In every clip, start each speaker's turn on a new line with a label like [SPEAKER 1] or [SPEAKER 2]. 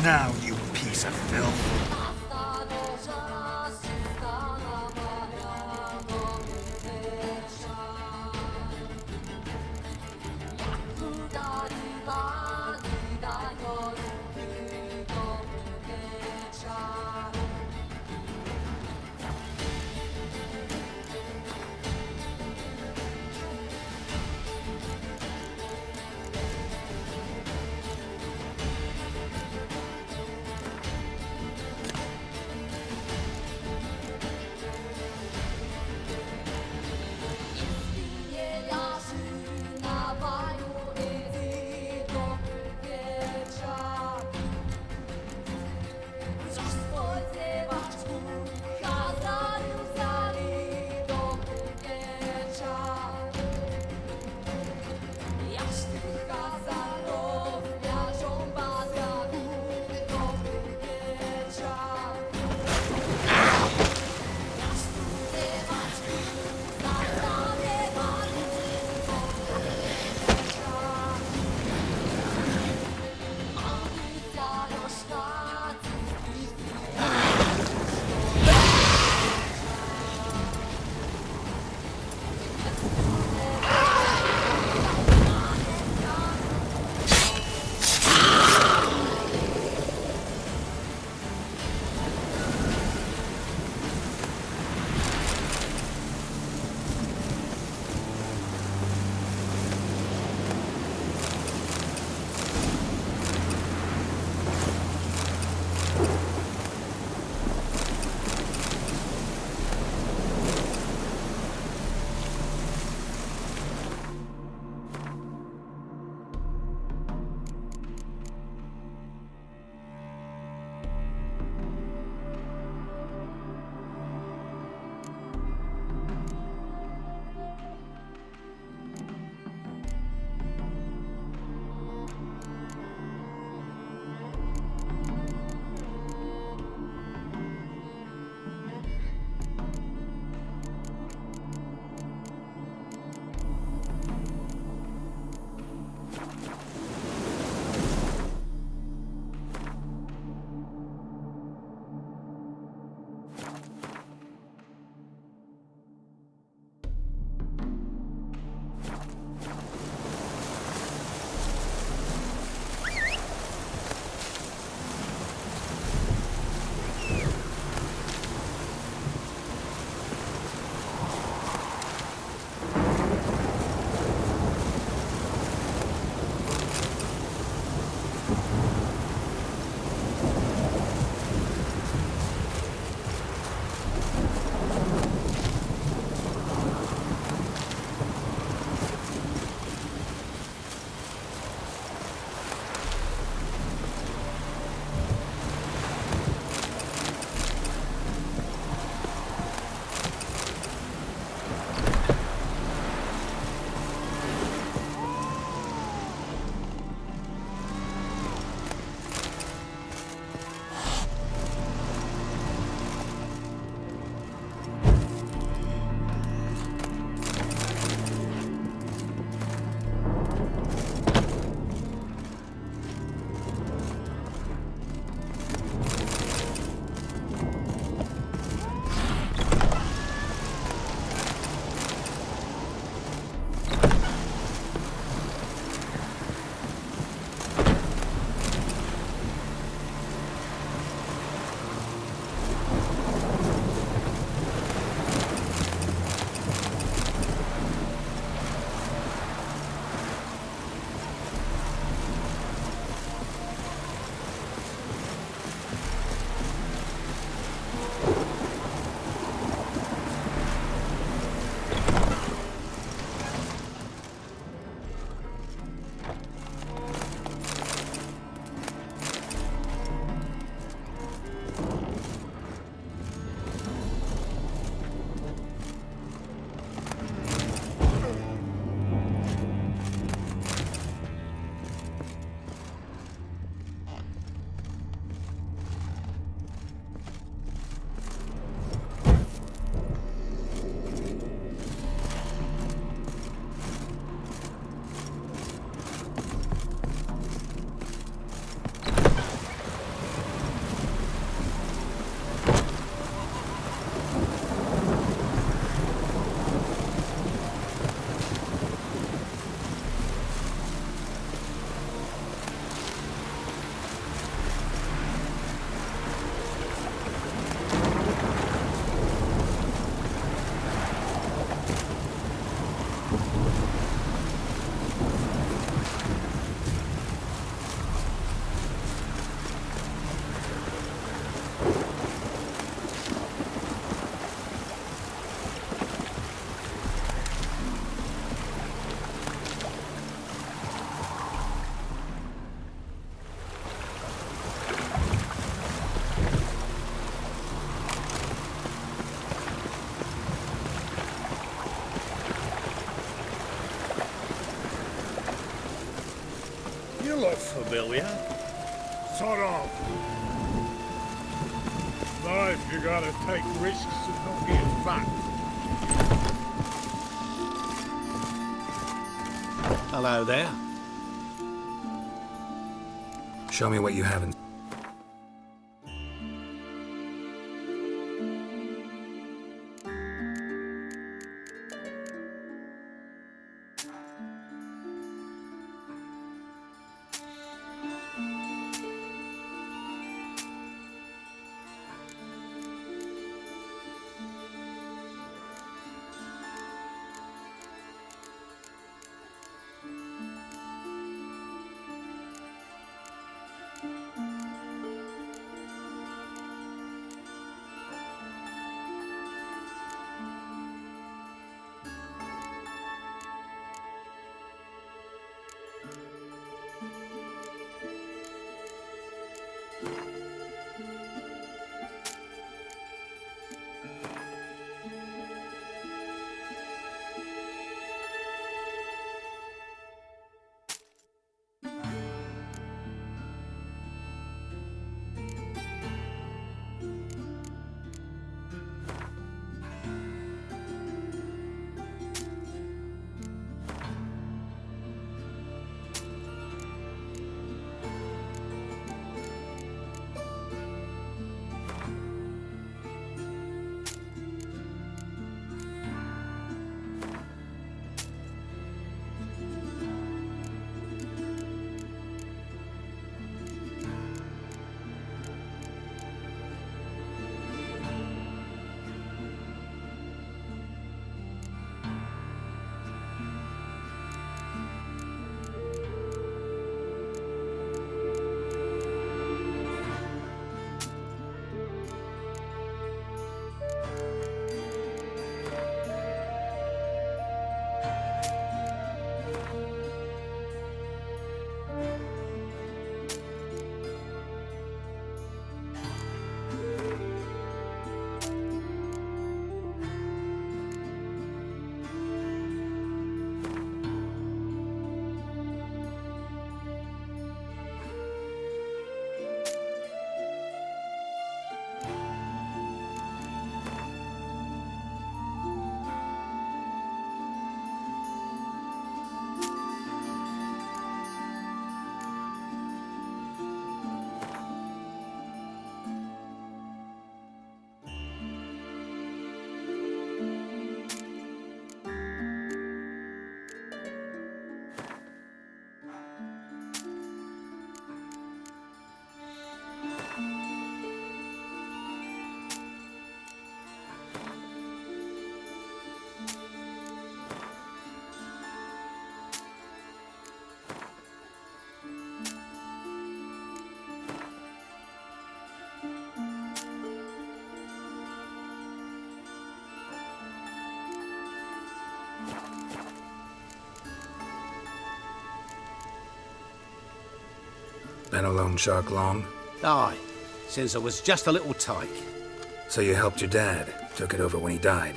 [SPEAKER 1] Now, you piece of filth.
[SPEAKER 2] familiar.
[SPEAKER 1] Sort of. Life, you gotta take risks and not get fucked.
[SPEAKER 2] Hello there.
[SPEAKER 3] Show me what you haven't. Been a loan shark long?
[SPEAKER 2] Aye, since I was just a little tyke.
[SPEAKER 3] So you helped your dad, took it over when he died.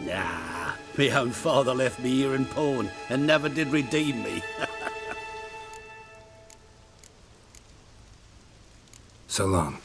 [SPEAKER 2] Nah, my own father left me here in pawn and never did redeem me.
[SPEAKER 3] So long.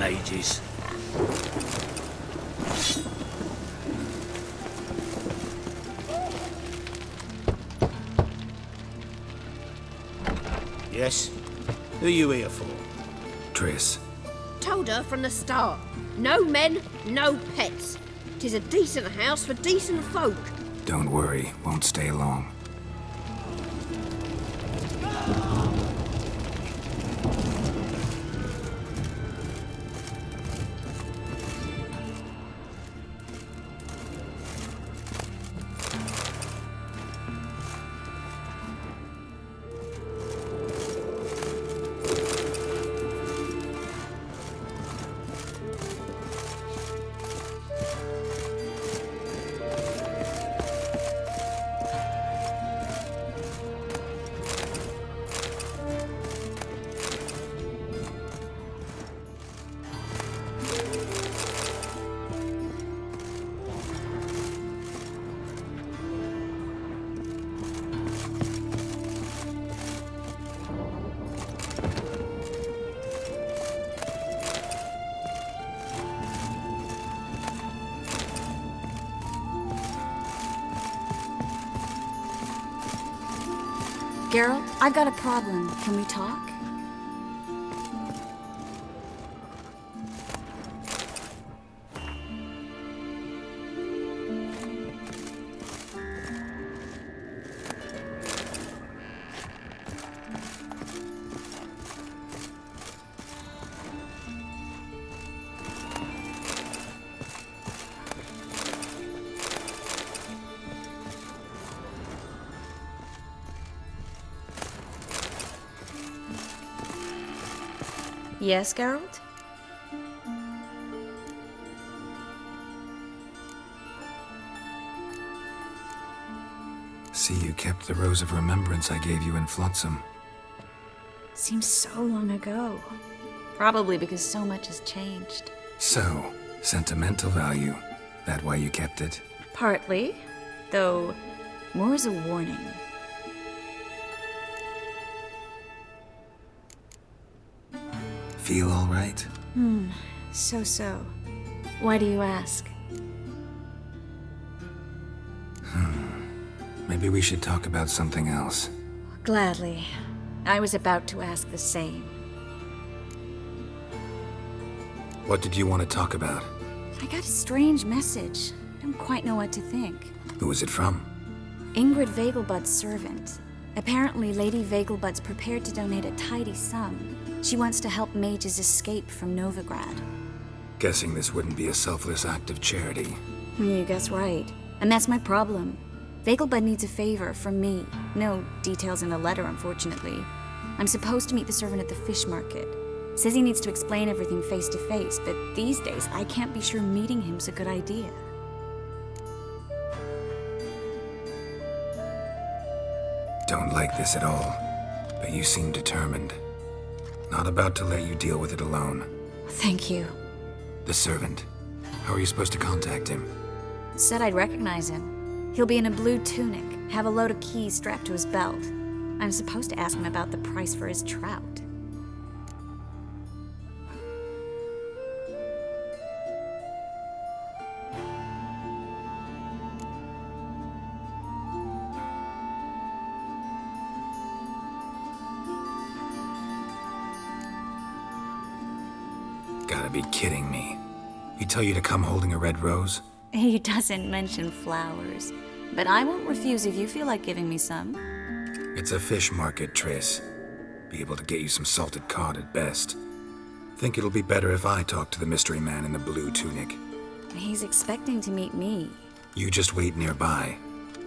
[SPEAKER 2] ages. Yes? Who you here for?
[SPEAKER 3] Triss.
[SPEAKER 4] Told her from the start. No men, no pets. 'Tis a decent house for decent folk.
[SPEAKER 3] Don't worry, won't stay long.
[SPEAKER 5] Geralt, I've got a problem. Can we talk? Yes, Geralt?
[SPEAKER 3] See, you kept the rose of remembrance I gave you in Flotsam.
[SPEAKER 5] Seems so long ago. Probably because so much has changed.
[SPEAKER 3] So, sentimental value. That why you kept it?
[SPEAKER 5] Partly, though more as a warning.
[SPEAKER 3] Feel all right?
[SPEAKER 5] So. Why do you ask?
[SPEAKER 3] Maybe we should talk about something else.
[SPEAKER 5] Gladly. I was about to ask the same.
[SPEAKER 3] What did you want to talk about?
[SPEAKER 5] I got a strange message. I don't quite know what to think.
[SPEAKER 3] Who was it from?
[SPEAKER 5] Ingrid Vegelbud's servant. Apparently, Lady Vegelbud's prepared to donate a tidy sum. She wants to help mages escape from Novigrad.
[SPEAKER 3] Guessing this wouldn't be a selfless act of charity.
[SPEAKER 5] You guess right. And that's my problem. Vegelbud needs a favor from me. No details in the letter, unfortunately. I'm supposed to meet the servant at the fish market. Says he needs to explain everything face to face, but these days I can't be sure meeting him's a good idea.
[SPEAKER 3] Don't like this at all, but you seem determined. Not about to let you deal with it alone.
[SPEAKER 5] Thank you.
[SPEAKER 3] The servant. How are you supposed to contact him?
[SPEAKER 5] Said I'd recognize him. He'll be in a blue tunic, have a load of keys strapped to his belt. I'm supposed to ask him about the price for his trout.
[SPEAKER 3] Gotta be kidding me. He tell you to come holding a red rose?
[SPEAKER 5] He doesn't mention flowers, but I won't refuse if you feel like giving me some.
[SPEAKER 3] It's a fish market, Triss. Be able to get you some salted cod at best. Think it'll be better if I talk to the mystery man in the blue tunic.
[SPEAKER 5] He's expecting to meet me.
[SPEAKER 3] You just wait nearby.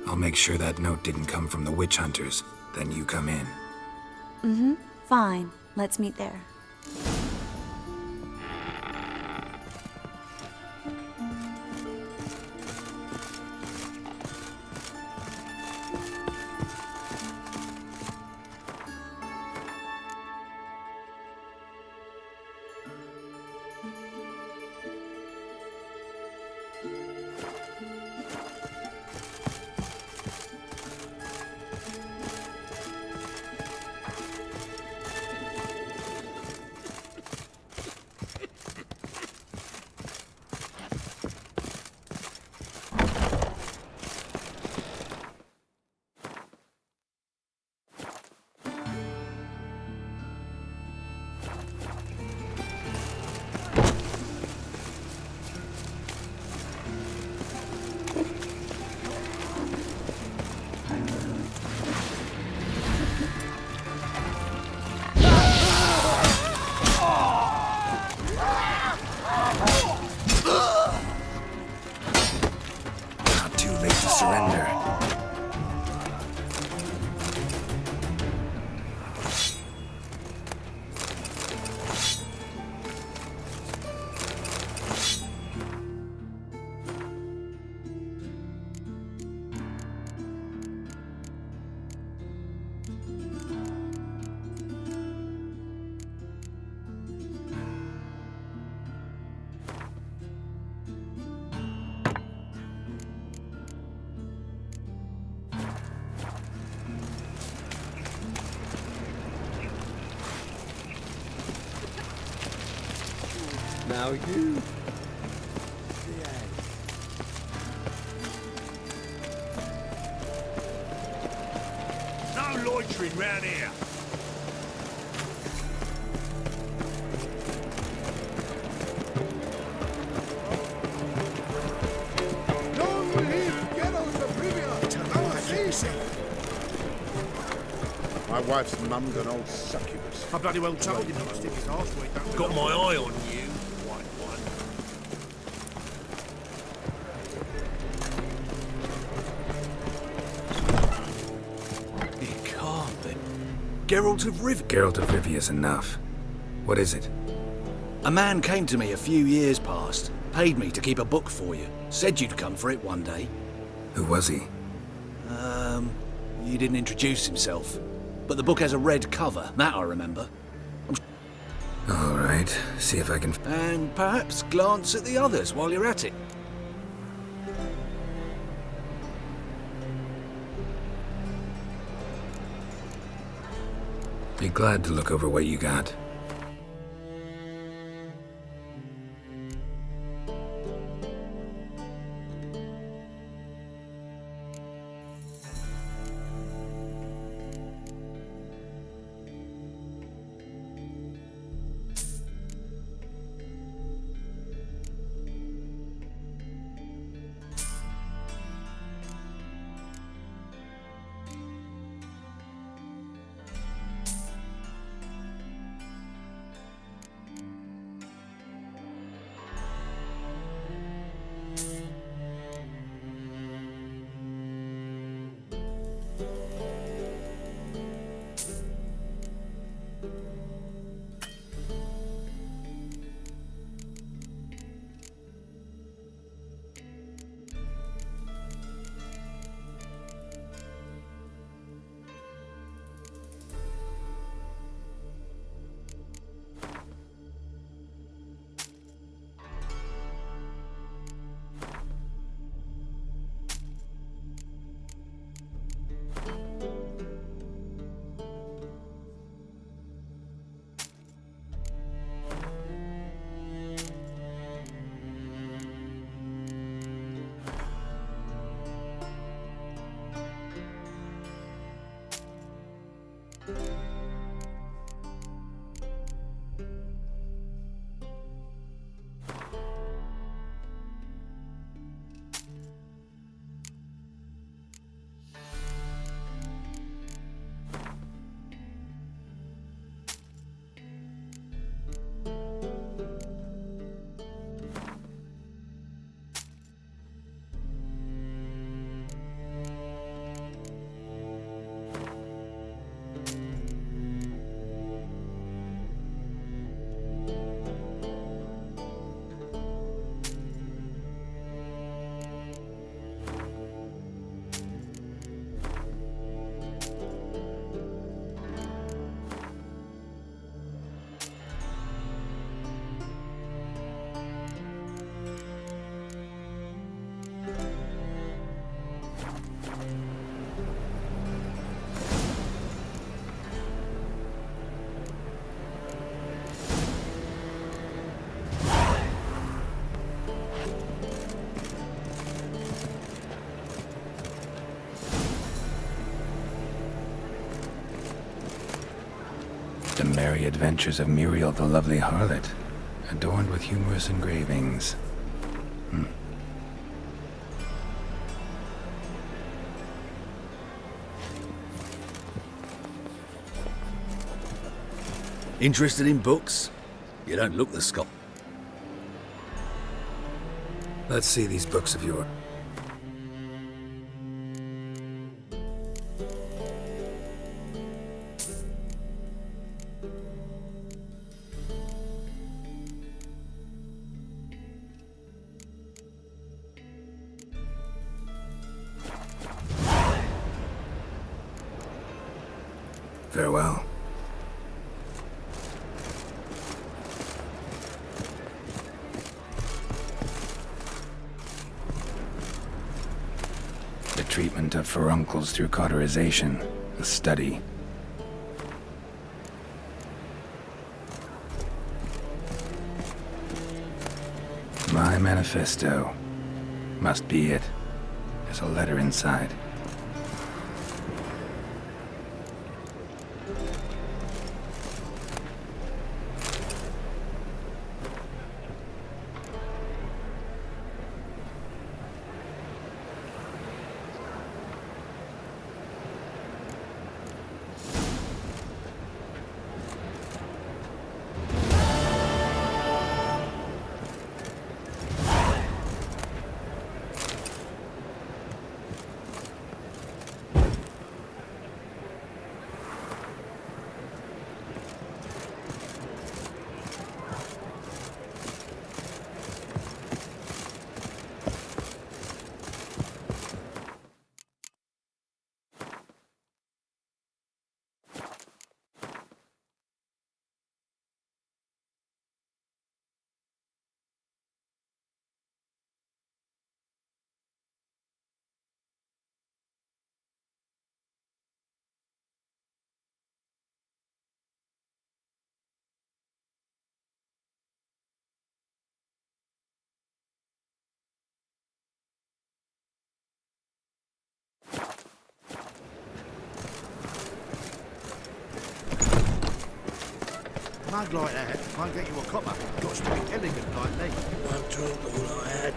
[SPEAKER 3] I'll make sure that note didn't come from the witch hunters. Then you come in.
[SPEAKER 5] Fine, let's meet there.
[SPEAKER 6] Now you.
[SPEAKER 1] No loitering round here.
[SPEAKER 7] My wife's mum's an old succubus.
[SPEAKER 1] I bloody well told him not to stick his arse where he don't belong. Got my eye on you, white one.
[SPEAKER 2] It can't be. Geralt of Rivia.
[SPEAKER 3] Geralt of Rivia's enough. What is it?
[SPEAKER 2] A man came to me a few years past, paid me to keep a book for you, said you'd come for it one day.
[SPEAKER 3] Who was he?
[SPEAKER 2] He didn't introduce himself. But the book has a red cover, that I remember.
[SPEAKER 3] All right, see if I can...
[SPEAKER 2] And perhaps glance at the others while you're at it.
[SPEAKER 3] Be glad to look over what you got. The Merry Adventures of Muriel the Lovely Harlot, adorned with humorous engravings.
[SPEAKER 2] Interested in books? You don't look the Scot.
[SPEAKER 3] Let's see these books of yours. Farewell. The treatment of furuncles through cauterization, a study. My manifesto. Must be it. There's a letter inside.
[SPEAKER 6] Mug like that won't get you a copper. Got to be elegant like me.
[SPEAKER 2] One drink, all I had.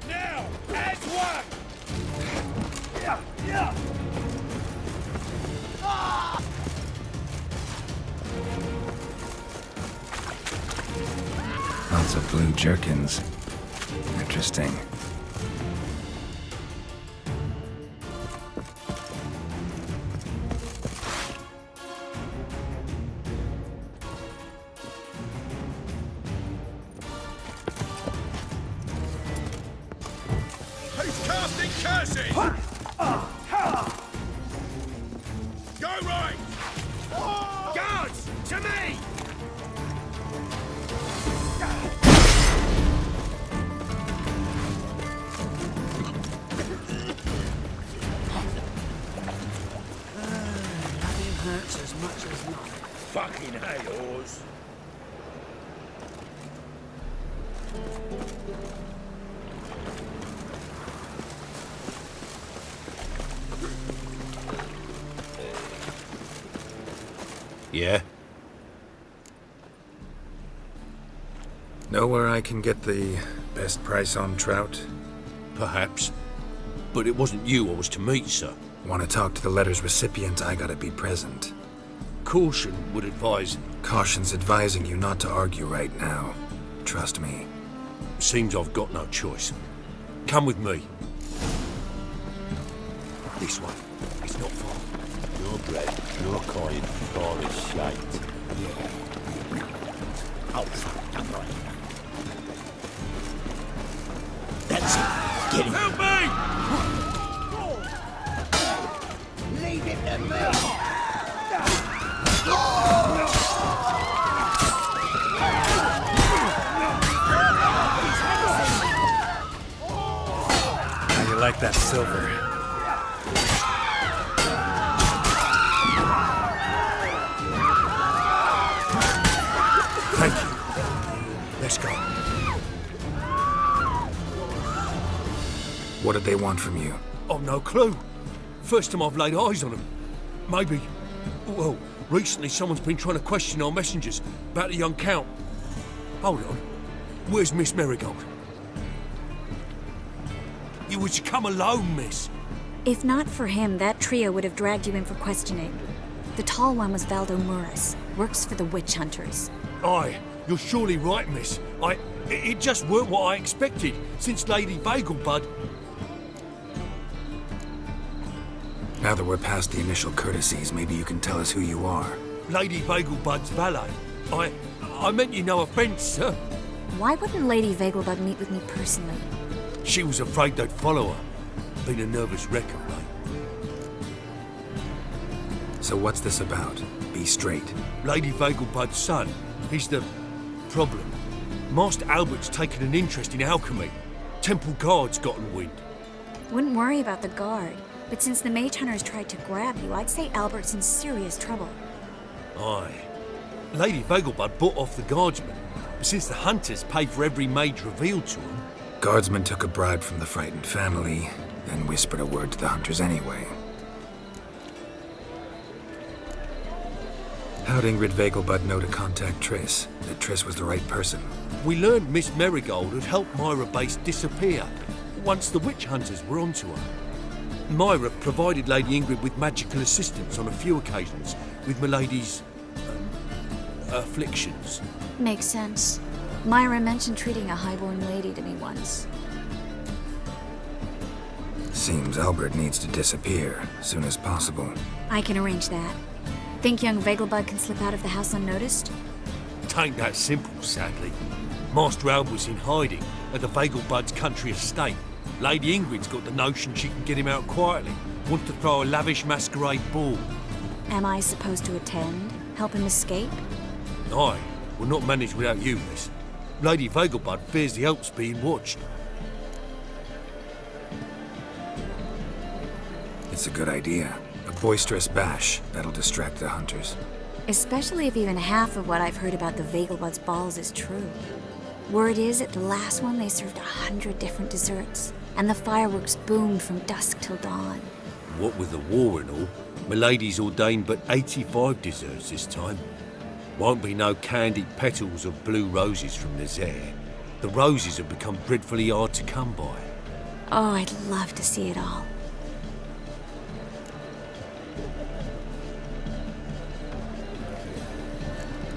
[SPEAKER 1] Now, as one!
[SPEAKER 3] Lots of blue jerkins. Interesting.
[SPEAKER 1] Who's casting curses? Go right! Guards, to me!
[SPEAKER 2] Hurts as much as not.
[SPEAKER 1] Fucking hay-horse.
[SPEAKER 8] Yeah?
[SPEAKER 3] Know where I can get the best price on trout?
[SPEAKER 8] Perhaps. But it wasn't you I was to meet, sir.
[SPEAKER 3] Want to talk to the letter's recipient, I gotta be present.
[SPEAKER 8] Caution would advise...
[SPEAKER 3] Caution's advising you not to argue right now. Trust me.
[SPEAKER 8] Seems I've got no choice. Come with me. This way. It's not far.
[SPEAKER 9] No bread, no coin, all is shite.
[SPEAKER 2] Oh, fuck, I'm right. That's it. Get him.
[SPEAKER 1] Help me!
[SPEAKER 2] Leave it to me.
[SPEAKER 3] How you like that silver?
[SPEAKER 8] Thank you. Let's go.
[SPEAKER 3] What did they want from you?
[SPEAKER 8] I've no clue. First time I've laid eyes on them. Maybe... Well, recently someone's been trying to question our messengers about the young Count. Hold on. Where's Miss Marigold? You was to come alone, miss.
[SPEAKER 5] If not for him, that trio would have dragged you in for questioning. The tall one was Valdo Muris, works for the witch hunters.
[SPEAKER 8] Aye, you're surely right, miss. It just weren't what I expected, since Lady Bagelbud...
[SPEAKER 3] Now that we're past the initial courtesies, maybe you can tell us who you are.
[SPEAKER 8] Lady Bagelbud's valet. I meant you no offence, sir.
[SPEAKER 5] Why wouldn't Lady Vegelbud meet with me personally?
[SPEAKER 8] She was afraid they'd follow her. Been a nervous wreck of late.
[SPEAKER 3] So what's this about? Be straight.
[SPEAKER 8] Lady Vegelbud's son, he's the problem. Master Albert's taken an interest in alchemy. temple guard's gotten wind.
[SPEAKER 5] Wouldn't worry about the guard, but since the mage hunters tried to grab you, I'd say Albert's in serious trouble.
[SPEAKER 8] Aye. Lady Vegelbud bought off the guardsman, but since the hunters paid for every mage revealed to them...
[SPEAKER 3] Guardsman took a bribe from the frightened family, then whispered a word to the hunters anyway. How'd Ingrid Vegelbud know to contact Triss? That Triss was the right person?
[SPEAKER 8] We learned Miss Marigold had helped Myra Base disappear once the witch hunters were onto her. Myra provided Lady Ingrid with magical assistance on a few occasions with Milady's... afflictions.
[SPEAKER 5] Makes sense. Myra mentioned treating a highborn lady to me once.
[SPEAKER 3] Seems Albert needs to disappear as soon as possible.
[SPEAKER 5] I can arrange that. Think young Vegelbud can slip out of the house unnoticed?
[SPEAKER 8] Tain't that simple, sadly. Master Albert's in hiding at the Vegelbud's country estate. Lady Ingrid's got the notion she can get him out quietly. Wants to throw a lavish masquerade ball.
[SPEAKER 5] Am I supposed to attend? Help him escape?
[SPEAKER 8] Aye, we'll not manage without you, miss. Lady Vegelbud fears the help's being watched.
[SPEAKER 3] It's a good idea. A boisterous bash that'll distract the hunters.
[SPEAKER 5] Especially if even half of what I've heard about the Vegelbud's balls is true. Word is, at the last one they served 100 different desserts, and the fireworks boomed from dusk till dawn.
[SPEAKER 8] What with the war and all, Milady's ordained but 85 desserts this time. Won't be no candied petals of blue roses from Nazaire. The roses have become dreadfully hard to come by.
[SPEAKER 5] Oh, I'd love to see it all.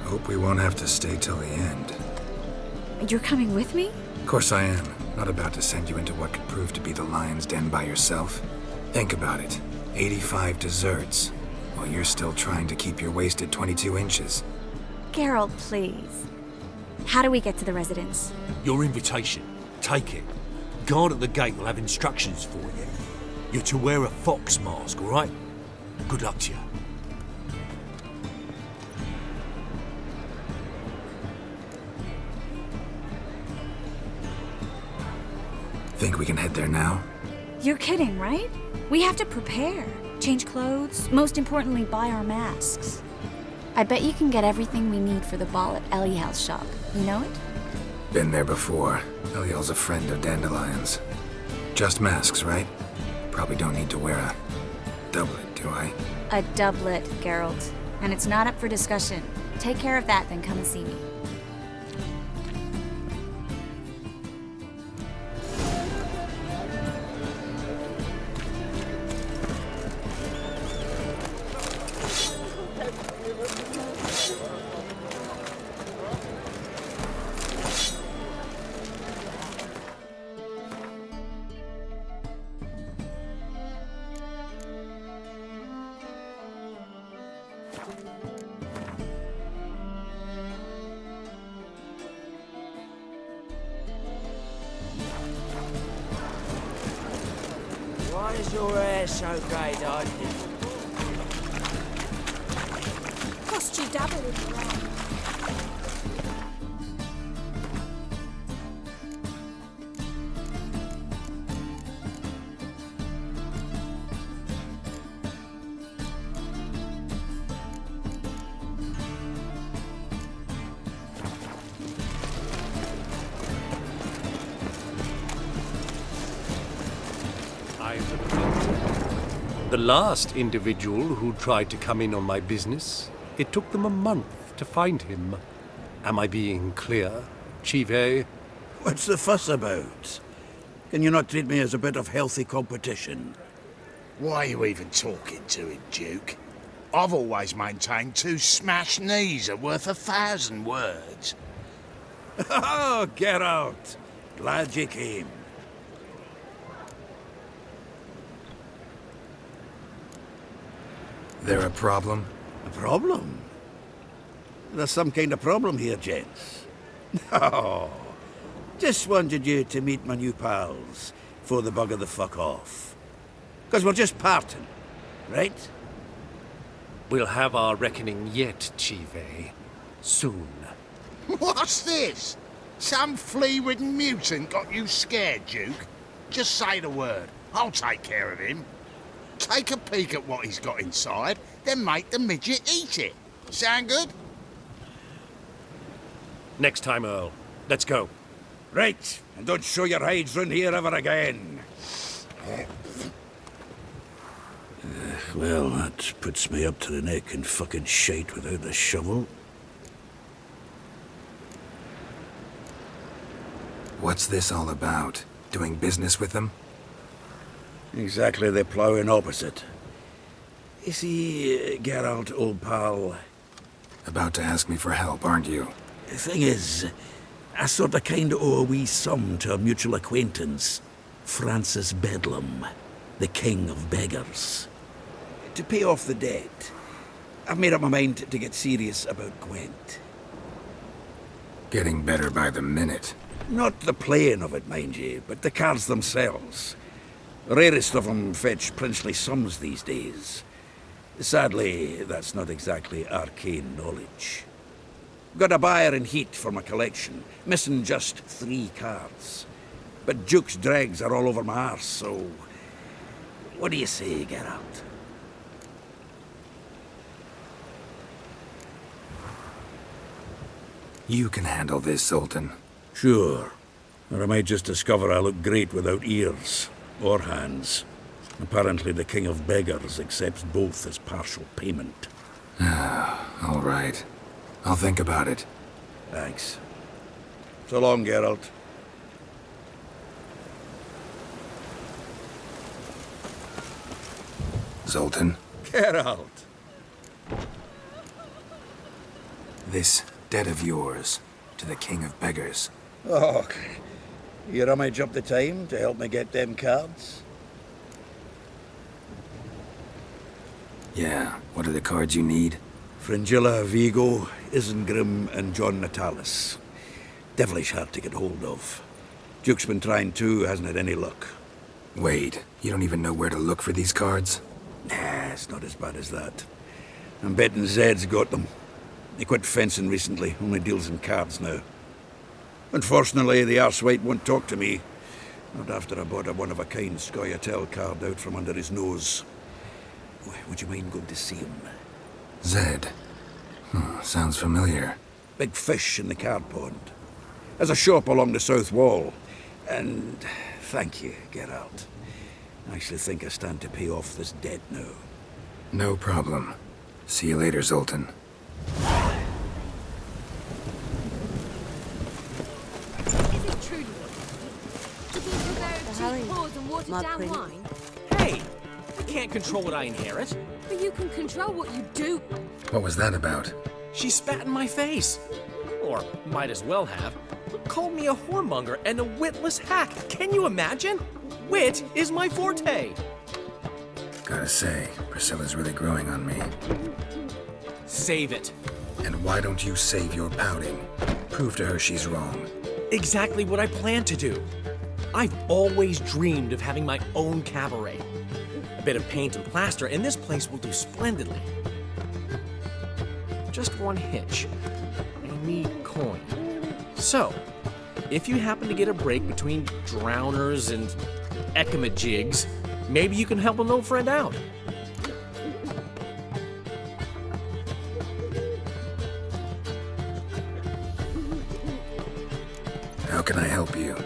[SPEAKER 3] Hope we won't have to stay till the end.
[SPEAKER 5] You're coming with me?
[SPEAKER 3] Of course I am. Not about to send you into what could prove to be the lion's den by yourself. Think about it. 85 desserts, while you're still trying to keep your waist at 22 inches.
[SPEAKER 5] Geralt, please. How do we get to the residence?
[SPEAKER 8] Your invitation. Take it. Guard at the gate will have instructions for you. You're to wear a fox mask, all right? Good luck to you.
[SPEAKER 3] Think we can head there now?
[SPEAKER 5] You're kidding, right? We have to prepare. Change clothes, most importantly, buy our masks. I bet you can get everything we need for the ball at Eliel's shop. You know it?
[SPEAKER 3] Been there before. Eliel's a friend of Dandelion's. Just masks, right? Probably don't need to wear a doublet, do I?
[SPEAKER 5] A doublet, Geralt. And it's not up for discussion. Take care of that, then come and see me.
[SPEAKER 10] Why is your hair so grey, darling?
[SPEAKER 4] Cost you double in the round.
[SPEAKER 8] The last individual who tried to come in on my business, it took them a month to find him. Am I being clear, Chive?
[SPEAKER 6] What's the fuss about? Can you not treat me as a bit of healthy competition?
[SPEAKER 7] Why are you even talking to him, Duke? I've always maintained 2 smashed knees are worth 1,000 words.
[SPEAKER 6] Oh, get out! Glad you came.
[SPEAKER 3] There a problem?
[SPEAKER 6] A problem? There's some kind of problem here, gents. No. Just wanted you to meet my new pals before they bugger the fuck off. Because we're just parting, right?
[SPEAKER 8] We'll have our reckoning yet, Chive. Soon.
[SPEAKER 7] What's this? Some flea-ridden mutant got you scared, Duke? Just say the word. I'll take care of him. Take a peek at what he's got inside, then make the midget eat it. Sound good?
[SPEAKER 8] Next time, Earl. Let's go.
[SPEAKER 6] Right, and don't show your hides round here ever again. Well, that puts me up to the neck in fucking shite without the shovel.
[SPEAKER 3] What's this all about? Doing business with them?
[SPEAKER 6] Exactly the ploughing opposite. You see, Geralt, old pal...
[SPEAKER 3] About to ask me for help, aren't you?
[SPEAKER 6] The thing is, I sort of kind of owe a wee sum to a mutual acquaintance, Francis Bedlam, the king of beggars. To pay off the debt, I've made up my mind to get serious about Gwent.
[SPEAKER 3] Getting better by the minute.
[SPEAKER 6] Not the playing of it, mind you, but the cards themselves. The rarest of them fetch princely sums these days. Sadly, that's not exactly arcane knowledge. Got a buyer in heat for my collection, missing just 3 cards. But Duke's dregs are all over my arse, so... What do you say, Geralt?
[SPEAKER 3] You can handle this, Sultan.
[SPEAKER 6] Sure. Or I might just discover I look great without ears. Or hands. Apparently the king of beggars accepts both as partial payment.
[SPEAKER 3] All right. I'll think about it.
[SPEAKER 6] Thanks. So long, Geralt.
[SPEAKER 3] Sultan,
[SPEAKER 6] Geralt!
[SPEAKER 3] this debt of yours to the king of beggars.
[SPEAKER 6] Oh, you rummage up the time to help me get them cards?
[SPEAKER 3] Yeah, what are the cards you need?
[SPEAKER 6] Fringilla, Vigo, Isengrim, and John Natalis. Devilish hard to get hold of. Duke's been trying too, hasn't had any luck.
[SPEAKER 3] Wait, you don't even know where to look for these cards?
[SPEAKER 6] Nah, it's not as bad as that. I'm betting Zed's got them. He quit fencing recently, only deals in cards now. Unfortunately, the arsewite won't talk to me. Not after I bought a one-of-a-kind Scoia'tael card out from under his nose. Would you mind going to see him?
[SPEAKER 3] Zed. Sounds familiar.
[SPEAKER 6] Big fish in the card pond. There's a shop along the south wall. And thank you, Geralt. I actually think I stand to pay off this debt now.
[SPEAKER 3] No problem. See you later, Zoltan.
[SPEAKER 11] Is it true? Do people go cheap pours and watered down wine?
[SPEAKER 12] Hey! I can't control what I inherit.
[SPEAKER 11] But you can control what you do.
[SPEAKER 3] What was that about?
[SPEAKER 12] She spat in my face. Or might as well have. Called me a whoremonger and a witless hack. Can you imagine? Wit is my forte.
[SPEAKER 3] Gotta say, Priscilla's really growing on me.
[SPEAKER 12] Save it.
[SPEAKER 3] And why don't you save your pouting? Prove to her she's wrong.
[SPEAKER 12] Exactly what I plan to do. I've always dreamed of having my own cabaret. A bit of paint and plaster, and this place will do splendidly. Just one hitch. I need coin. So, if you happen to get a break between drowners and ekamajigs, maybe you can help an old friend out.
[SPEAKER 3] How can I help you?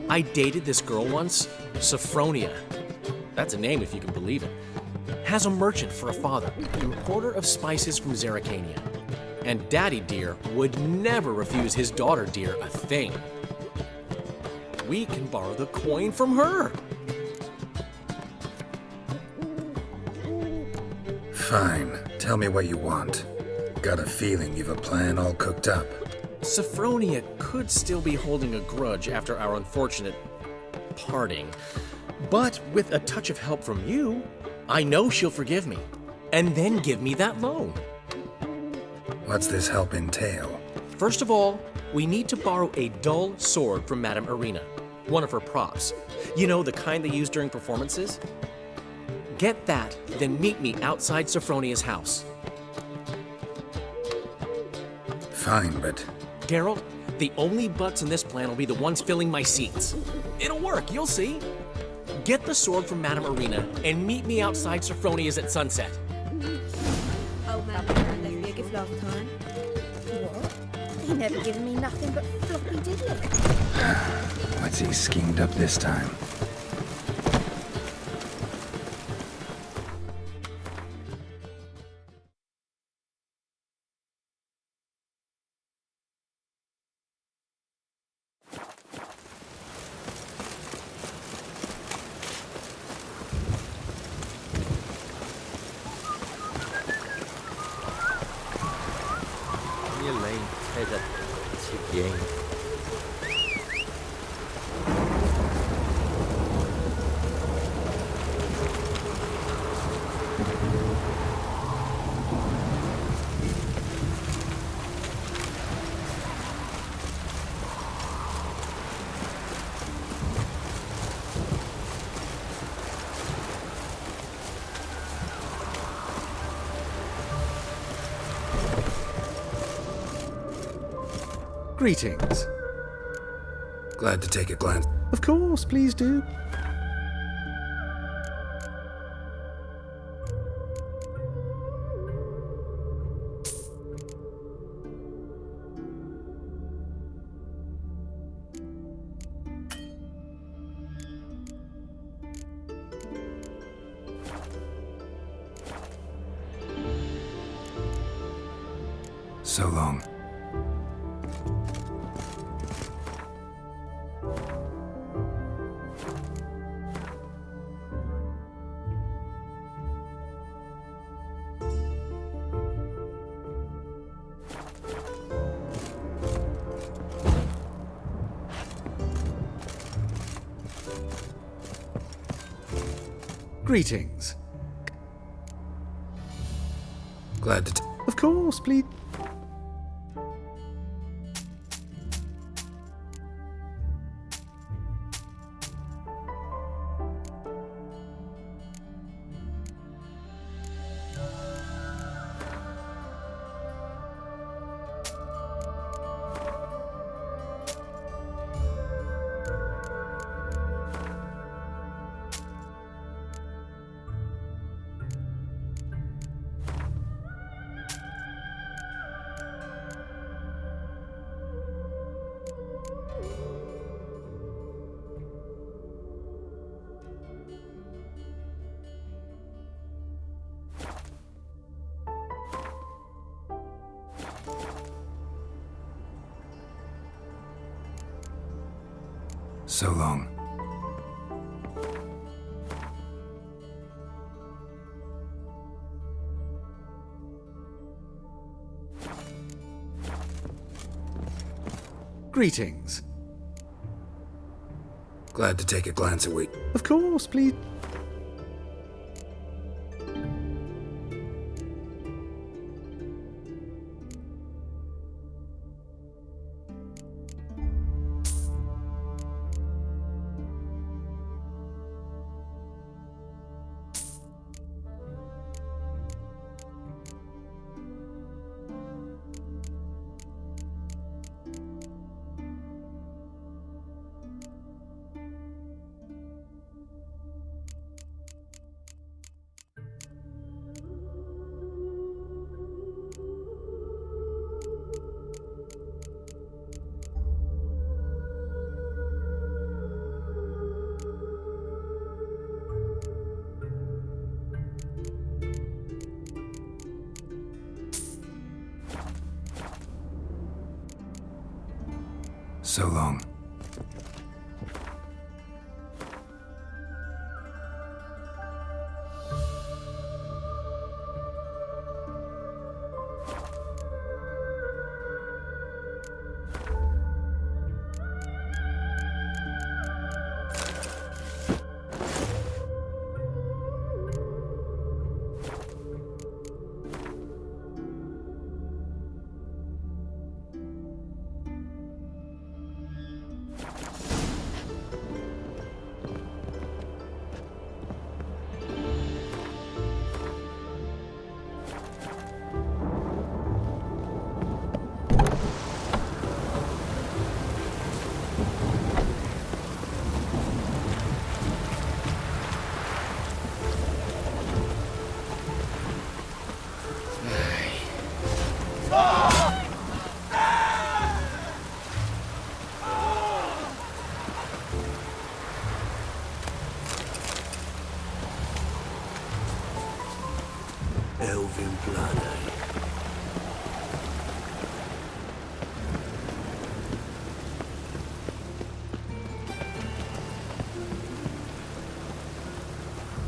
[SPEAKER 12] I dated this girl once, Sophronia. That's a name if you can believe it. Has a merchant for a father, importer of spices from Zerrikania. And Daddy Dear would never refuse his daughter Dear a thing. We can borrow the coin from her.
[SPEAKER 3] Fine. Tell me what you want. Got a feeling you've a plan all cooked up.
[SPEAKER 12] Sophronia could still be holding a grudge after our unfortunate parting. But with a touch of help from you, I know she'll forgive me. And then give me that loan.
[SPEAKER 3] What's this help entail?
[SPEAKER 12] First of all, we need to borrow a dull sword from Madame Irina, one of her props. You know, the kind they use during performances? Get that, then meet me outside Sophronia's house.
[SPEAKER 3] Fine, but...
[SPEAKER 12] Geralt, The only butts in this plan will be the ones filling my seats. It'll work, you'll see. Get the sword from Madame Arena and meet me outside Sophronia's at sunset.
[SPEAKER 11] Old man left me a gift last time. What? He never given me nothing but floppy diddly.
[SPEAKER 3] What's he schemed up this time?
[SPEAKER 13] Greetings.
[SPEAKER 3] Glad to take a glance.
[SPEAKER 13] Of course, please do.
[SPEAKER 3] So long.
[SPEAKER 13] Greetings.
[SPEAKER 3] Glad to
[SPEAKER 13] Of course, please.
[SPEAKER 3] So long.
[SPEAKER 13] Greetings.
[SPEAKER 3] Glad to take a glance at
[SPEAKER 13] Of course, please.
[SPEAKER 3] So long.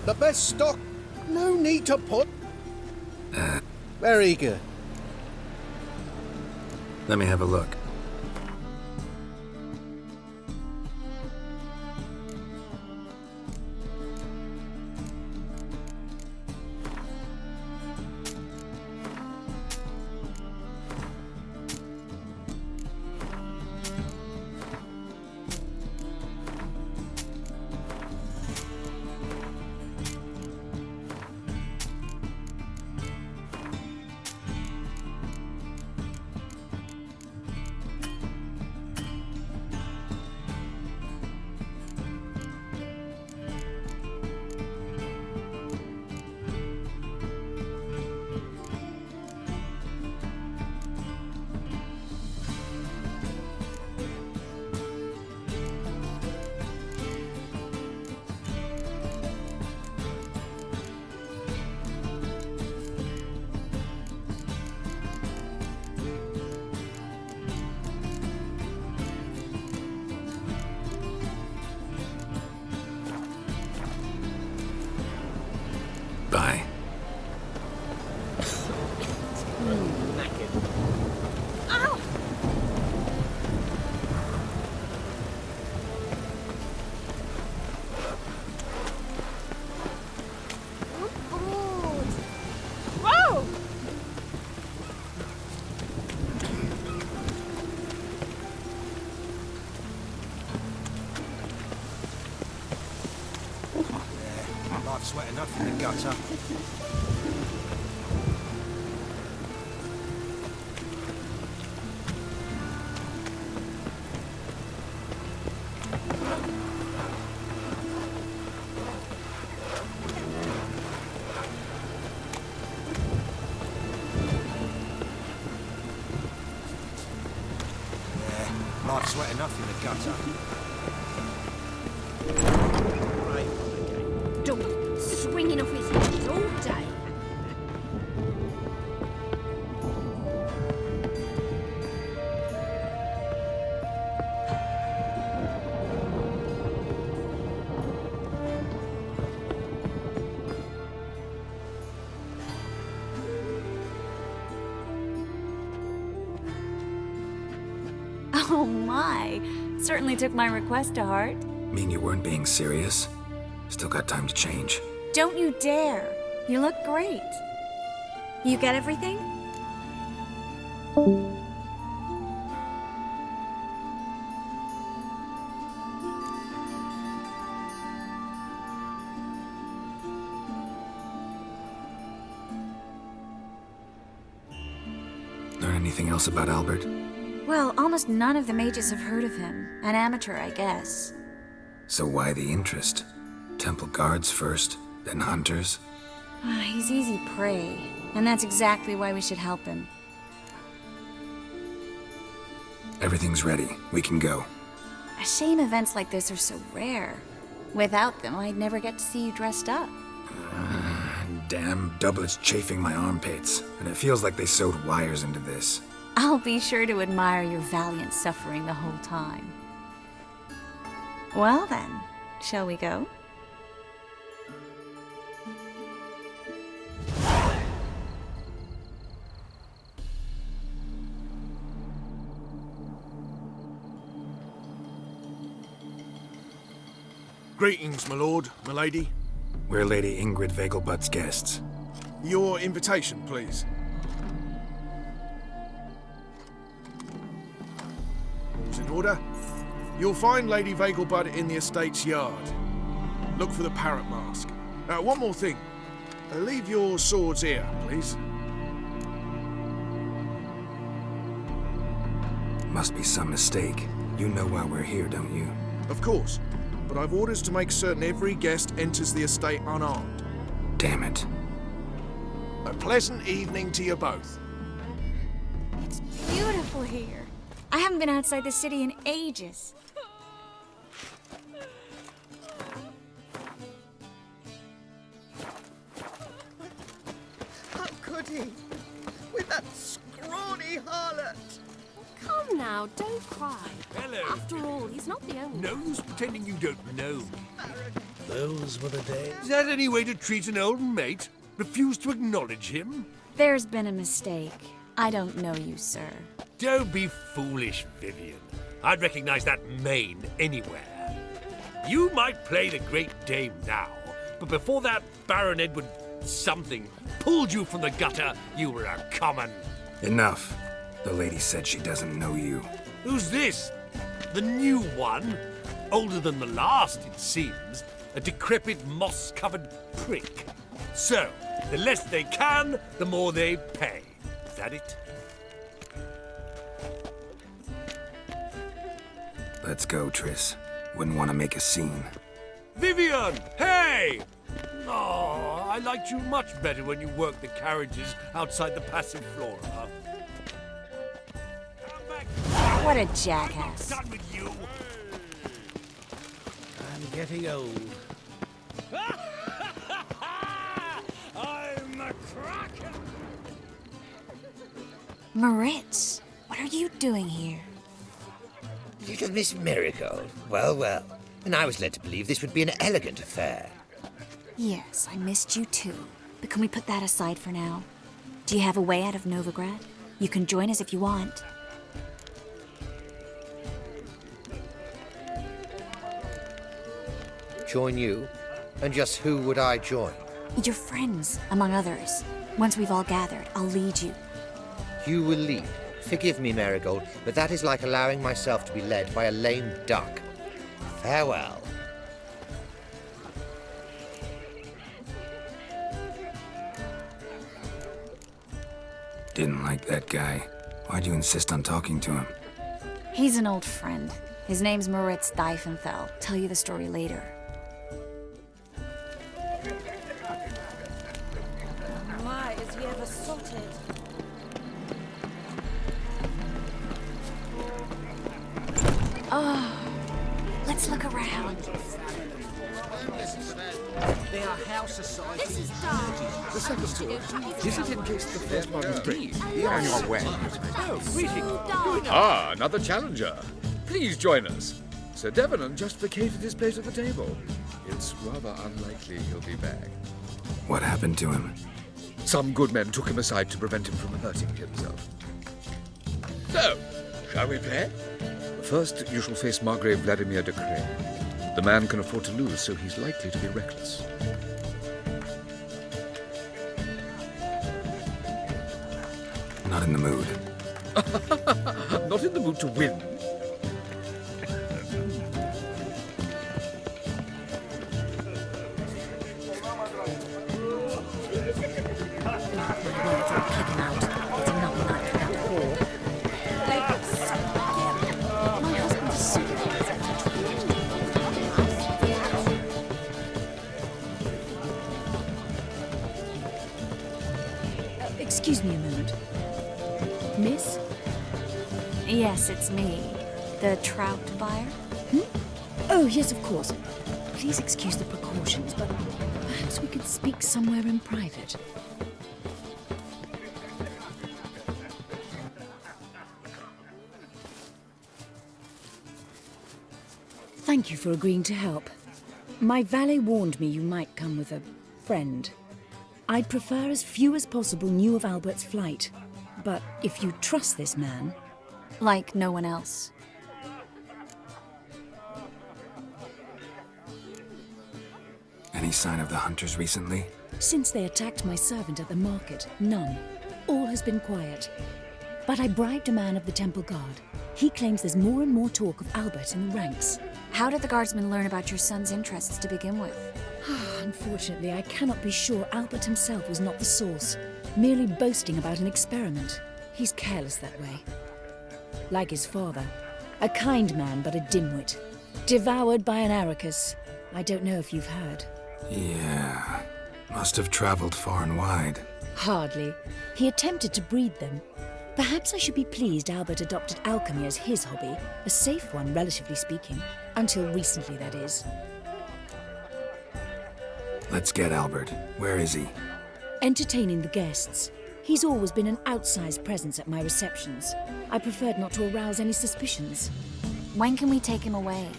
[SPEAKER 2] The best stock. No need to put. Very good.
[SPEAKER 3] Let me have a look. Bye.
[SPEAKER 4] Whoa!
[SPEAKER 14] Life's sweat enough in the gutter. Life's sweat enough in the gutter.
[SPEAKER 4] Dog swinging off his heels all day.
[SPEAKER 5] Oh my! Certainly took my request to heart.
[SPEAKER 3] Mean you weren't being serious? Still got time to change.
[SPEAKER 5] Don't you dare! You look great. You get everything?
[SPEAKER 3] Learn anything else about Albert?
[SPEAKER 5] Well, almost none of the mages have heard of him. An amateur, I guess.
[SPEAKER 3] So why the interest? Temple guards first, then hunters?
[SPEAKER 5] He's easy prey, and that's exactly why we should help him.
[SPEAKER 3] Everything's ready. We can go.
[SPEAKER 5] A shame events like this are so rare. Without them, I'd never get to see you dressed up.
[SPEAKER 3] Damn doublets chafing my armpits, and it feels like they sewed wires into this.
[SPEAKER 5] I'll be sure to admire your valiant suffering the whole time. Well then, shall we go?
[SPEAKER 15] Greetings, my lord, my lady.
[SPEAKER 3] We're Lady Ingrid Vegelbud's guests.
[SPEAKER 15] Your invitation, please. Is in order? You'll find Lady Vegelbud in the estate's yard. Look for the parrot mask. One more thing. Leave your swords here, please.
[SPEAKER 3] Must be some mistake. You know why we're here, don't you?
[SPEAKER 15] Of course. But I've orders to make certain every guest enters the estate unarmed.
[SPEAKER 3] Damn it.
[SPEAKER 15] A pleasant evening to you both.
[SPEAKER 5] It's beautiful here. I haven't been outside the city in ages.
[SPEAKER 1] How could
[SPEAKER 16] property with that scrawny harlot.
[SPEAKER 17] Come now, don't cry.
[SPEAKER 8] Hello.
[SPEAKER 17] After all, he's not the only
[SPEAKER 8] No use pretending you don't know.
[SPEAKER 9] Those were the days.
[SPEAKER 8] Is that any way to treat an old mate? Refuse to acknowledge him?
[SPEAKER 5] There's been a mistake. I don't know you, sir.
[SPEAKER 8] Don't be foolish, Vivian. I'd recognize that mane anywhere. You might play the Great Dame now, but before that Baron Edward something pulled you from the gutter, you were a common.
[SPEAKER 3] Enough. The lady said she doesn't know you.
[SPEAKER 8] Who's this? The new one? Older than the last, it seems. A decrepit, moss-covered prick. So, the less they can, the more they pay. Is that it?
[SPEAKER 3] Let's go, Triss. Wouldn't want to make a scene.
[SPEAKER 8] Vivian! Hey! Oh, I liked you much better when you worked the carriages outside the passive flora.
[SPEAKER 5] What a jackass.
[SPEAKER 8] I'm done with you.
[SPEAKER 9] I'm getting old.
[SPEAKER 1] I'm a kraken!
[SPEAKER 5] Moritz, what are you doing here?
[SPEAKER 18] Little Miss Marigold. Well, well. And I was led to believe this would be an elegant affair.
[SPEAKER 5] Yes, I missed you too. But can we put that aside for now? Do you have a way out of Novigrad? You can join us if you want.
[SPEAKER 18] Join you? And just who would I join?
[SPEAKER 5] Your friends, among others. Once we've all gathered, I'll lead you.
[SPEAKER 18] You will lead. Forgive me, Marigold, but that is like allowing myself to be led by a lame duck. Farewell.
[SPEAKER 3] Didn't like that guy. Why'd you insist on talking to him?
[SPEAKER 5] He's an old friend. His name's Moritz Diefenthal. Tell you the story later.
[SPEAKER 11] My, is he ever sorted?
[SPEAKER 5] Oh, let's look around.
[SPEAKER 14] They are house society.
[SPEAKER 11] This is dark.
[SPEAKER 19] The second story. Is it in case the first one is brief?
[SPEAKER 14] On your way.
[SPEAKER 19] Oh, greeting. Ah, another challenger. Please join us. Sir Devenant just vacated his place at the table. It's rather unlikely he'll be back.
[SPEAKER 3] What happened to him?
[SPEAKER 19] Some good men took him aside to prevent him from hurting himself. So, shall we play? First, you shall face Margrave Vladimir de Crane. The man can afford to lose, so he's likely to be reckless.
[SPEAKER 3] Not in the mood.
[SPEAKER 19] Not in the mood to win.
[SPEAKER 20] Excuse me a moment. Miss?
[SPEAKER 5] Yes, it's me. The trout buyer?
[SPEAKER 20] Oh, yes, of course. Please excuse the precautions, but perhaps we could speak somewhere in private. Thank you for agreeing to help. My valet warned me you might come with a friend. I'd prefer as few as possible knew of Albert's flight. But if you trust this man...
[SPEAKER 5] Like no one else.
[SPEAKER 3] Any sign of the hunters recently?
[SPEAKER 20] Since they attacked my servant at the market, none. All has been quiet. But I bribed a man of the Temple Guard. He claims there's more and more talk of Albert in the ranks.
[SPEAKER 5] How did the guardsmen learn about your son's interests to begin with?
[SPEAKER 20] Unfortunately, I cannot be sure Albert himself was not the source, merely boasting about an experiment. He's careless that way. Like his father, a kind man but a dimwit. Devoured by an Arachus. I don't know if you've heard.
[SPEAKER 3] Yeah. Must have traveled far and wide.
[SPEAKER 20] Hardly. He attempted to breed them. Perhaps I should be pleased Albert adopted alchemy as his hobby, a safe one, relatively speaking. Until recently, that is.
[SPEAKER 3] Let's get Albert. Where is he?
[SPEAKER 20] Entertaining the guests. He's always been an outsized presence at my receptions. I preferred not to arouse any suspicions.
[SPEAKER 5] When can we take him away?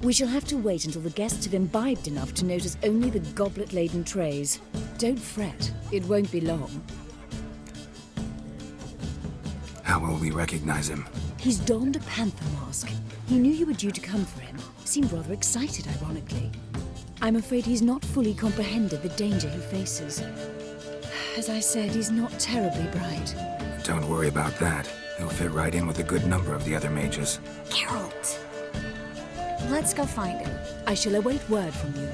[SPEAKER 20] We shall have to wait until the guests have imbibed enough to notice only the goblet-laden trays. Don't fret, it won't be long.
[SPEAKER 3] How will we recognize him?
[SPEAKER 20] He's donned a panther mask. He knew you were due to come for him. Seemed rather excited, ironically. I'm afraid he's not fully comprehended the danger he faces. As I said, he's not terribly bright.
[SPEAKER 3] Don't worry about that. He'll fit right in with a good number of the other mages.
[SPEAKER 5] Geralt! Let's go find him.
[SPEAKER 20] I shall await word from you.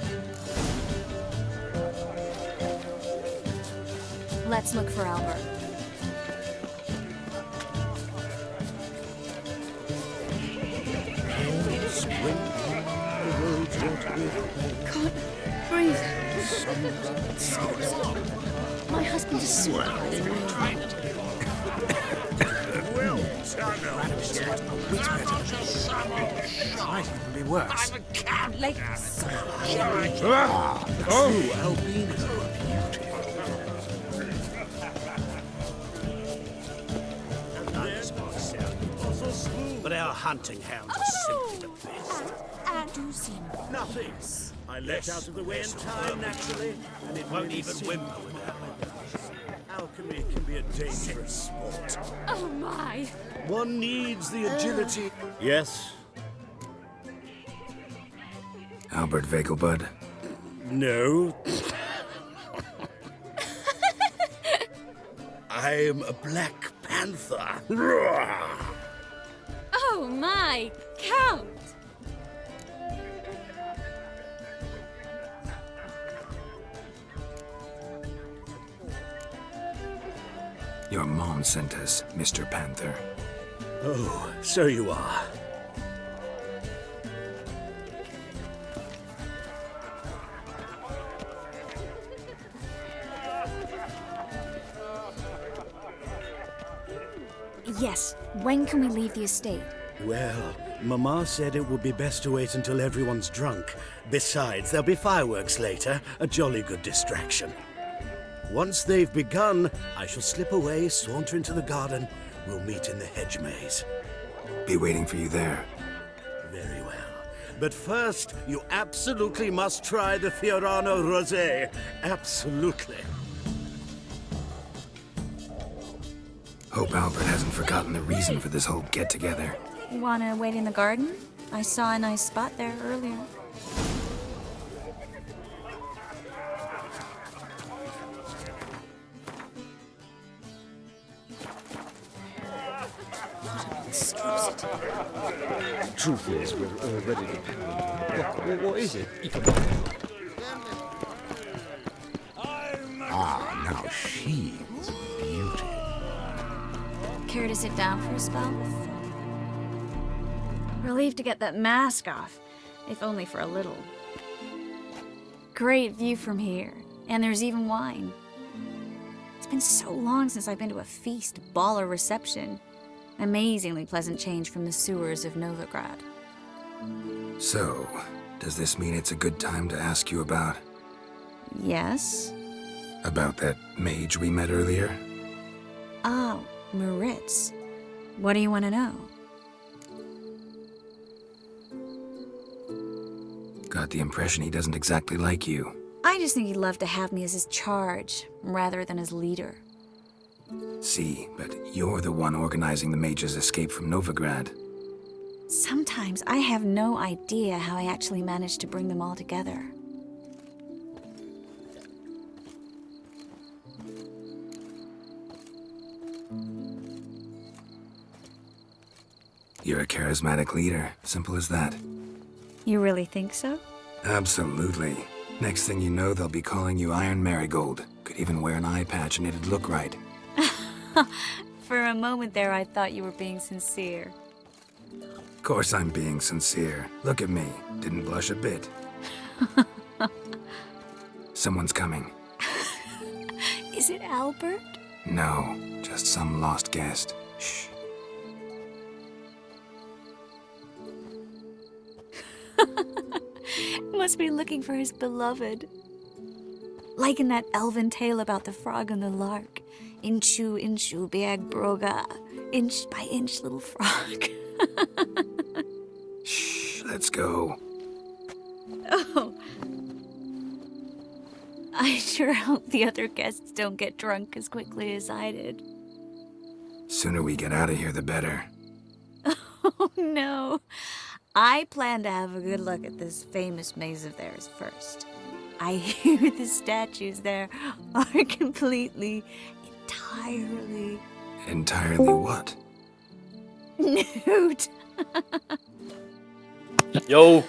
[SPEAKER 5] Let's look for Albert.
[SPEAKER 20] Can't breathe. My husband is so
[SPEAKER 14] Might even be worse.
[SPEAKER 20] Like
[SPEAKER 14] But our hunting hounds are simply the best.
[SPEAKER 20] do seem
[SPEAKER 14] Nothing. I let out of the way in time, naturally, and it won't even whimper without me. Alchemy can be a dangerous sport.
[SPEAKER 17] Oh my!
[SPEAKER 14] One needs the agility. Yes?
[SPEAKER 3] Albert Vegelbud.
[SPEAKER 14] No. I'm a Black Panther.
[SPEAKER 17] Oh my! Count!
[SPEAKER 3] Your mom sent us, Mr. Panther.
[SPEAKER 14] Oh, so you are.
[SPEAKER 5] Yes, when can we leave the estate?
[SPEAKER 14] Well, Mama said it would be best to wait until everyone's drunk. Besides, there'll be fireworks later, a jolly good distraction. Once they've begun, I shall slip away, saunter into the garden. We'll meet in the hedge maze.
[SPEAKER 3] Be waiting for you there.
[SPEAKER 14] Very well. But first, you absolutely must try the Fiorano Rosé. Absolutely.
[SPEAKER 3] Hope Albert hasn't forgotten the reason for this whole get-together.
[SPEAKER 5] You wanna wait in the garden? I saw a nice spot there earlier.
[SPEAKER 19] Truth is, we're already dependent. What is it?
[SPEAKER 6] Ah, now she's beauty.
[SPEAKER 5] Care to sit down for a spell? Relieved to get that mask off, if only for a little. Great view from here, and there's even wine. It's been so long since I've been to a feast, ball, or reception. Amazingly pleasant change from the sewers of Novigrad.
[SPEAKER 3] So, does this mean it's a good time to ask you about...
[SPEAKER 5] Yes?
[SPEAKER 3] About that mage we met earlier?
[SPEAKER 5] Oh, Moritz. What do you want to know?
[SPEAKER 3] Got the impression he doesn't exactly like you.
[SPEAKER 5] I just think he'd love to have me as his charge, rather than his leader.
[SPEAKER 3] See, but you're the one organizing the mage's escape from Novigrad.
[SPEAKER 5] Sometimes I have no idea how I actually managed to bring them all together.
[SPEAKER 3] You're a charismatic leader, simple as that.
[SPEAKER 5] You really think so?
[SPEAKER 3] Absolutely. Next thing you know, they'll be calling you Iron Marigold. Could even wear an eye patch and it'd look right.
[SPEAKER 5] For a moment there, I thought you were being sincere.
[SPEAKER 3] Of course I'm being sincere. Look at me. Didn't blush a bit. Someone's coming.
[SPEAKER 5] Is it Albert?
[SPEAKER 3] No, just some lost guest. Shh.
[SPEAKER 5] Must be looking for his beloved. Like in that elven tale about the frog and the lark. Inchu, big broga. Inch by inch, little frog.
[SPEAKER 3] Shh, let's go.
[SPEAKER 5] Oh. I sure hope the other guests don't get drunk as quickly as I did.
[SPEAKER 3] Sooner we get out of here, the better.
[SPEAKER 5] Oh, no. I plan to have a good look at this famous maze of theirs first. I hear the statues there are completely, entirely...
[SPEAKER 3] Entirely what?
[SPEAKER 5] nude.
[SPEAKER 21] Yo.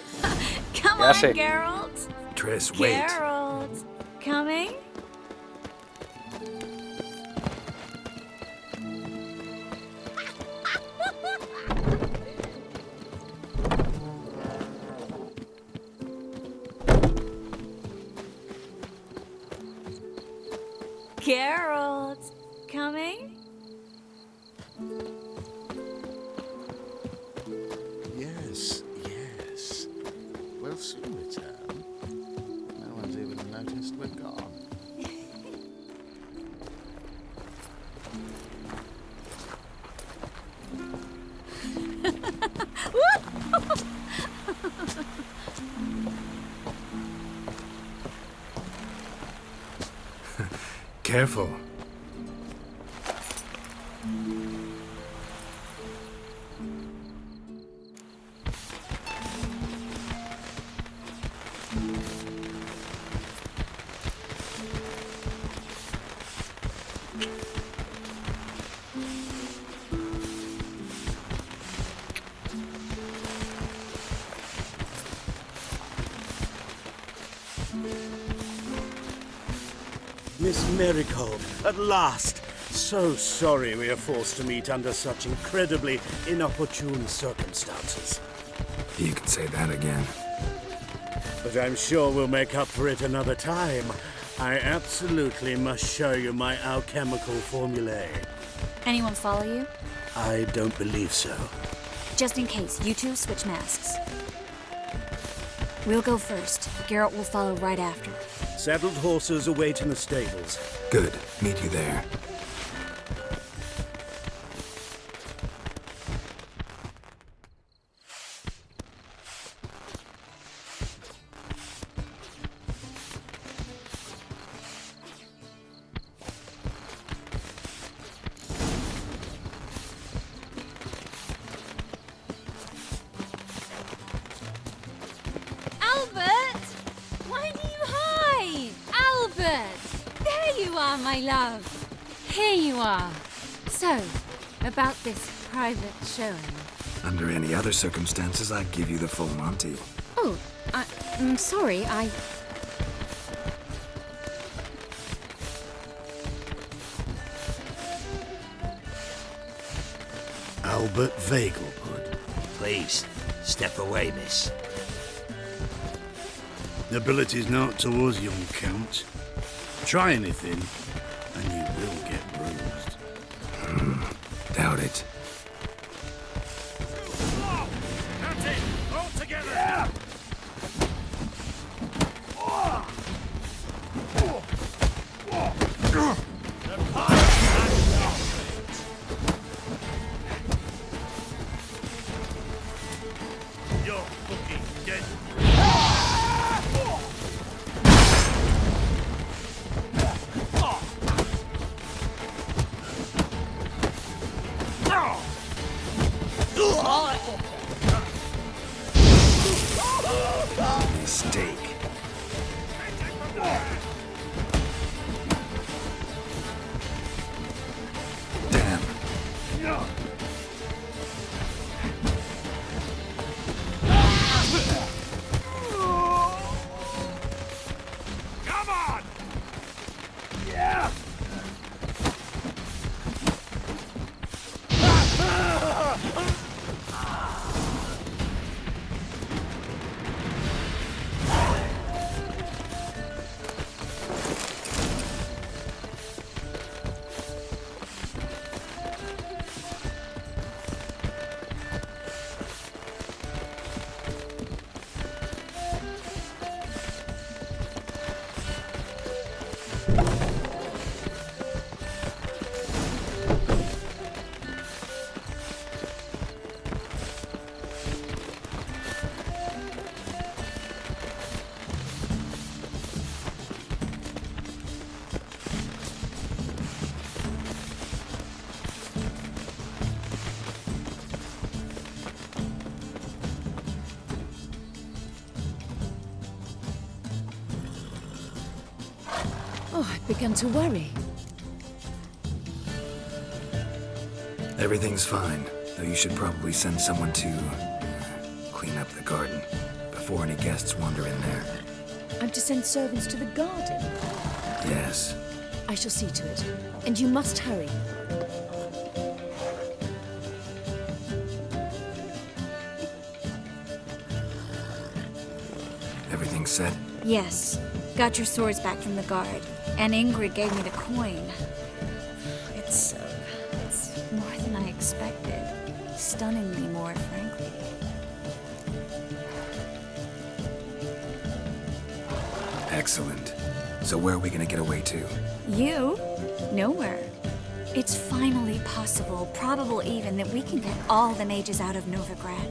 [SPEAKER 5] Come
[SPEAKER 21] Ya
[SPEAKER 5] on,
[SPEAKER 21] sé.
[SPEAKER 5] Geralt.
[SPEAKER 3] Triss, wait.
[SPEAKER 5] Geralt. Coming? Geralt. Coming?
[SPEAKER 7] Yes, yes. We'll soon return. No one's even noticed we're gone.
[SPEAKER 3] Careful.
[SPEAKER 14] Miss Marigold, at last! So sorry we are forced to meet under such incredibly inopportune circumstances.
[SPEAKER 3] You can say that again.
[SPEAKER 14] But I'm sure we'll make up for it another time. I absolutely must show you my alchemical formulae.
[SPEAKER 5] Anyone follow you?
[SPEAKER 14] I don't believe so.
[SPEAKER 5] Just in case, you two switch masks. We'll go first. Geralt will follow right after.
[SPEAKER 14] Saddled horses await in the stables.
[SPEAKER 3] Good. Meet you there.
[SPEAKER 17] Albert! Why do you hide? Albert! There you are, my love. Here you are. So, about this private showing.
[SPEAKER 3] Under any other circumstances, I'd give you the full Monty.
[SPEAKER 17] Oh, I'm sorry,
[SPEAKER 6] Albert Vegelbud. Please, step away, miss. The ability's not towards young Count. Try anything, and you will get bruised.
[SPEAKER 3] Doubt it.
[SPEAKER 1] That's it! All together! Yeah. You're fucking dead.
[SPEAKER 3] Mistake. Damn.
[SPEAKER 1] Come on! Yeah!
[SPEAKER 20] Oh, I began to worry.
[SPEAKER 3] Everything's fine, though you should probably send someone to clean up the garden before any guests wander in there.
[SPEAKER 20] I'm to send servants to the garden?
[SPEAKER 3] Yes.
[SPEAKER 20] I shall see to it. And you must hurry.
[SPEAKER 3] Everything set?
[SPEAKER 5] Yes. Got your swords back from the guard. And Ingrid gave me the coin. It's more than I expected. Stunningly more, frankly.
[SPEAKER 3] Excellent. So where are we gonna get away to?
[SPEAKER 5] You? Nowhere. It's finally possible, probable even, that we can get all the mages out of Novigrad.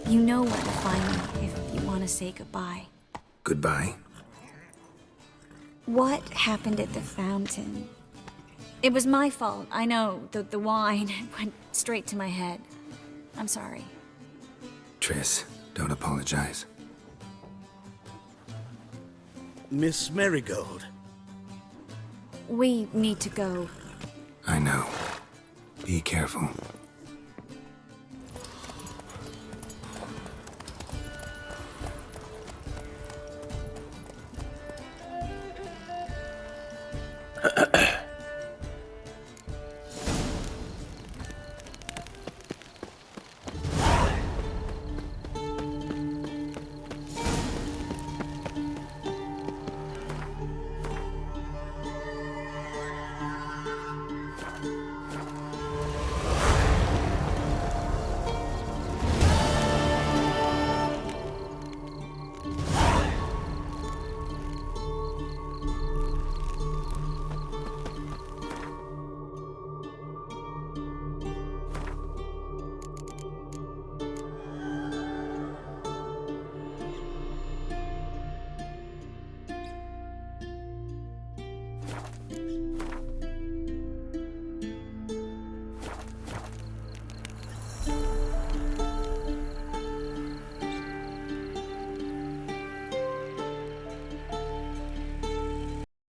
[SPEAKER 5] You know where to find me if you want to say goodbye.
[SPEAKER 3] Goodbye?
[SPEAKER 5] What happened at the fountain? It was my fault, I know. The wine went straight to my head. I'm sorry.
[SPEAKER 3] Triss, don't apologize.
[SPEAKER 14] Miss Marigold.
[SPEAKER 5] We need to go.
[SPEAKER 3] I know. Be careful.